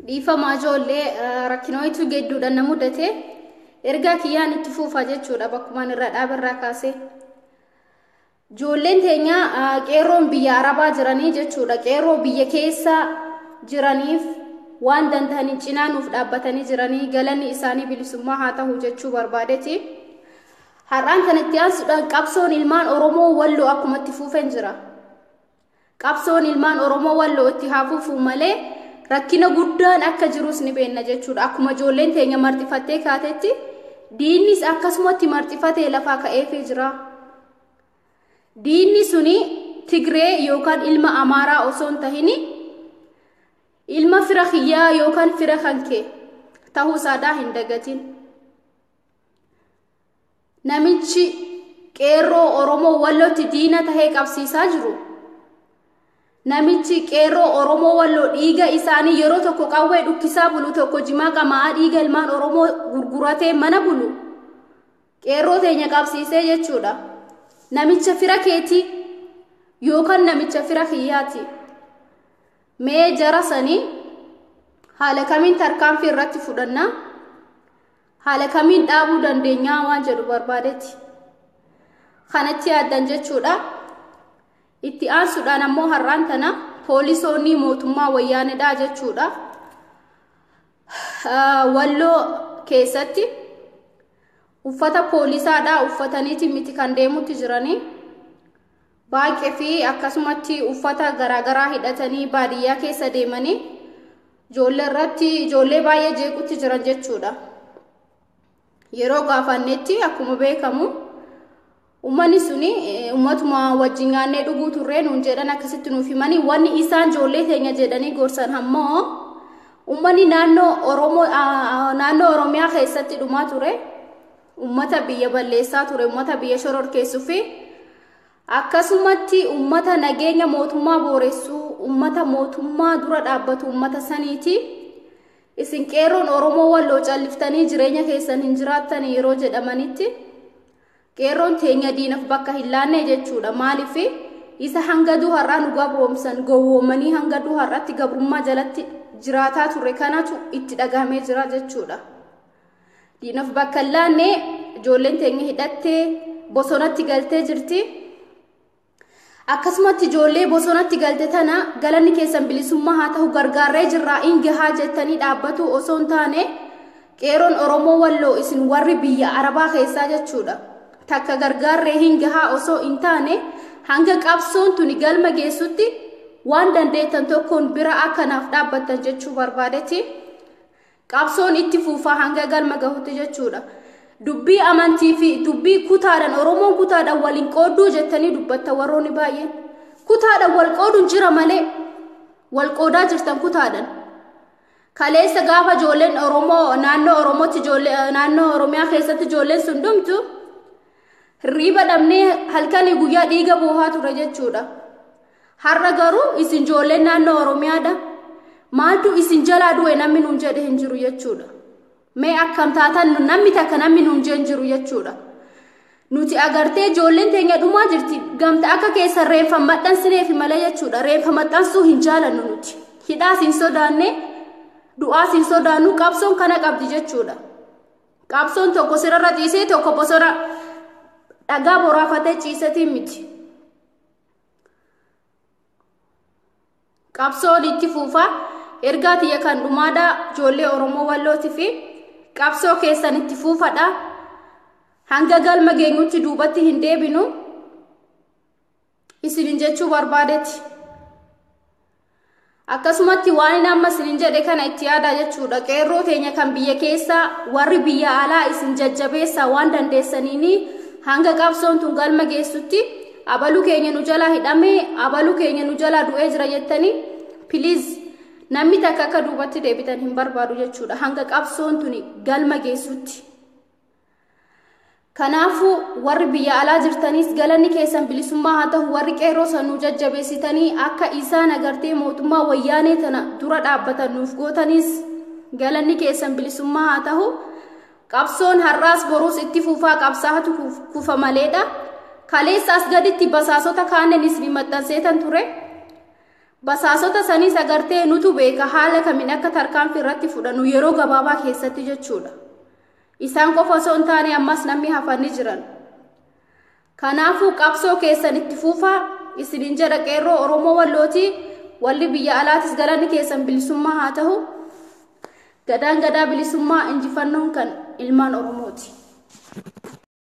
dhiifama ijoollee rakkinootu gedduudhaan na mudate ergaa kiyyaan itti fuufa jechuudha bakkumaan irra dhaabarraa kaasee ijoolleen teenya qeerroon biyya arabaa jiranii jechuudha qeerroo biyya keessa jiraniif waan danda'aniin cinaa nuuf dhaabbatanii jiranii galanni isaanii bilisummaa haa ta'u jechuu barbaadeeti har'aan kanatti aansuudhaan qabsoon ilmaan Oromoo Walloo akkuma itti fuufeen jira qabsoon ilmaan Oromoo Walloo itti haa fuufuu malee rakkina guddaan akka jirus ni beekna jechuudha akkuma ijoolleen teenya marxifattee kaatetti diinnis akkasumatti marxifatee lafaa ka'eefii jira diinni suni Tigree yookaan ilma Amaaraa osoo hin tahini ilma fira kiyyaa yookaan fira kankee ta'uu isaadaa hin dagatin namichi qeerroo Oromoo Wallootti diina tahee qabsiisaa jiru namichi qeerroo Oromoo Walloo dhiiga isaanii yeroo tokko qawwee dhukkisaa bulu tokko jimaa qamaa dhiiga ilmaan Oromoo gurguratee mana bulu qeerroo teenya qabsiisee jechuudha namicha fira keetii yookaan namicha fira kiyyaati mee jara sanii haala kamiin tarkaanfii irratti fudhanna haala kamiin dhaabuu dandeenyaa waan jedhu barbaadetti kanatti yaaddan jechuudha itti aansuudhaan ammoo har'aan tana poolisoonni mootummaa wayyaanedhaa jechuudha Walloo keessatti uffata poolisaadhaa uffataniiti miti kan deemutti jiranii baaqee fi akkasumatti uffata garaagaraa hidhatanii baadiyyaa keessa deemanii ijoollee baay'ee jeequtti jiran jechuudha yeroo gaafannetti akkuma beekamu ummanni suni ummatuma wajjin nyaannee dhuguu turree nuun jedhan akkasitti nuuf himanii wanni isaan ijoollee teenya jedhanii gorsan ammoo ummanni naannoo Oromiyaa keessatti dhumaa ture ummata biyya balleessaa ture ummata biyya shororkeessuu fi akkasumatti ummata nageenya mootummaa booressu ummata mootummaa dura dhaabbatu ummata saniiti isin qeerroon Oromoo Walloo calliftanii jireenya keessan hin jiraattan yeroo jedhamanitti qeerroon teenya diinaf bakka hin laanne jechuudha maaliif isa hanga duharraa nu gabroomsan gowwoomanii hanga duharratti gabrummaa jalatti jiraataa ture kanatu itti dhagahamee jira jechuudha diinaf bakka hin laanne ijoolleen teenya hidhattee bosonatti galtee jirti akkasumatti ijoollee bosonatti galte tana galanni keessan bilisummaa haa ta'u gargaarree jirraa ingahaa jettanii dhaabbatu osoo hin taane qeerroon Oromoo Walloo isin warri biyya Arabaa keessaa jechuudha takka gargaarree ingahaa osoo hin taane hanga qabsoon tuni galma geessutti waan dandeettan tokkoon bira akkanaaf dhaabbattan jechuu barbaadetti qabsoon itti fuufaa hanga galma gahutti jechuudha dubbii amantii fi dubbii kutaadhaan Oromoon kutaadhaan waliin qoodduu jettanii dubbatta warroonni baay'een kutaadhaan wal qooduun jira malee wal qoodaa jirtan kutaadhaan kaleessa gaafa ijoolleen Oromoo naannoo Oromiyaa keessatti ijoolleen sun dhumtu hirriba dhabnee halkanii guyyaa dhiiga boohaa ture jechuudha har'a garuu isin ijoolleen naannoo Oromiyaadha maaltu isin jalaa du'e namni nuun jedhe hin jiru jechuudha mee akkam taatan namni takka namni nuun jedhe hin jiru jechuudha nuti agartee ijoolleen teenya dhumaa jirti gamta akka keessa reeffa maxxansineef malee jechuudha reeffa maxxansuu hin jaalannu nuti hidhaas hin sodaanne du'aas hin sodaannu qabsoon kana qabdi jechuudha qabsoon tokko sirarra ciisee tokko bosona dhagaa boraafatee ciisetiin miti qabsoon itti fuufaa ergaa tiyya kan dhumaadha ijoollee Oromoo Wallootii fi qabsoo keessan itti fuufadha hanga galma geenyutti duubatti hin deebinu isinin jechuu barbaadetti akkasumatti waan amma isinin jedhe kana itti yaada jechuudha qeerroo teenya kan biyya keessa warri biyya alaa isin jajjabeessa waan dandeessaniini hanga qabsoon tun galma geessutti abaluu keenya nu jalaa hidhame abaluu keenya nu jalaa du'ee jira jettanii please namni takka akka duubatti deebitan hin barbaadu jechuudha hanga qabsoon tuni galma geessutti kanaafu warri biyya alaa jirtanis galanni keessan bilisummaa haa ta'u warri qeerroo sanuu jajjabeessitanii akka isaan agartee mootummaa wayyaanee tana dura dhaabbatan nuuf gootanis galanni keessan bilisummaa haa ta'u qabsoon har'aas boruus itti fuufaa qabsaatu kufa maleedha kaleessaas gaditti basaasota kaanenis ni maxxanseetan ture basaasota sanii sagartee nutu beeka haala kamiin akka tarkaanfii irratti fudhannu yeroo gabaabaa keessatti jechuudha. Isaan qofa osoo hin taane ammas namni hafanii jiran. Kanaafuu qabsoo keessan itti fufaa isiniin jedha qeerroo Oromoo Wallooti. Walli biyya alaatis galanni keessan bilisummaa haa ta'u. Gadaan gadaa bilisummaa injifannoon kan ilmaan Oromooti.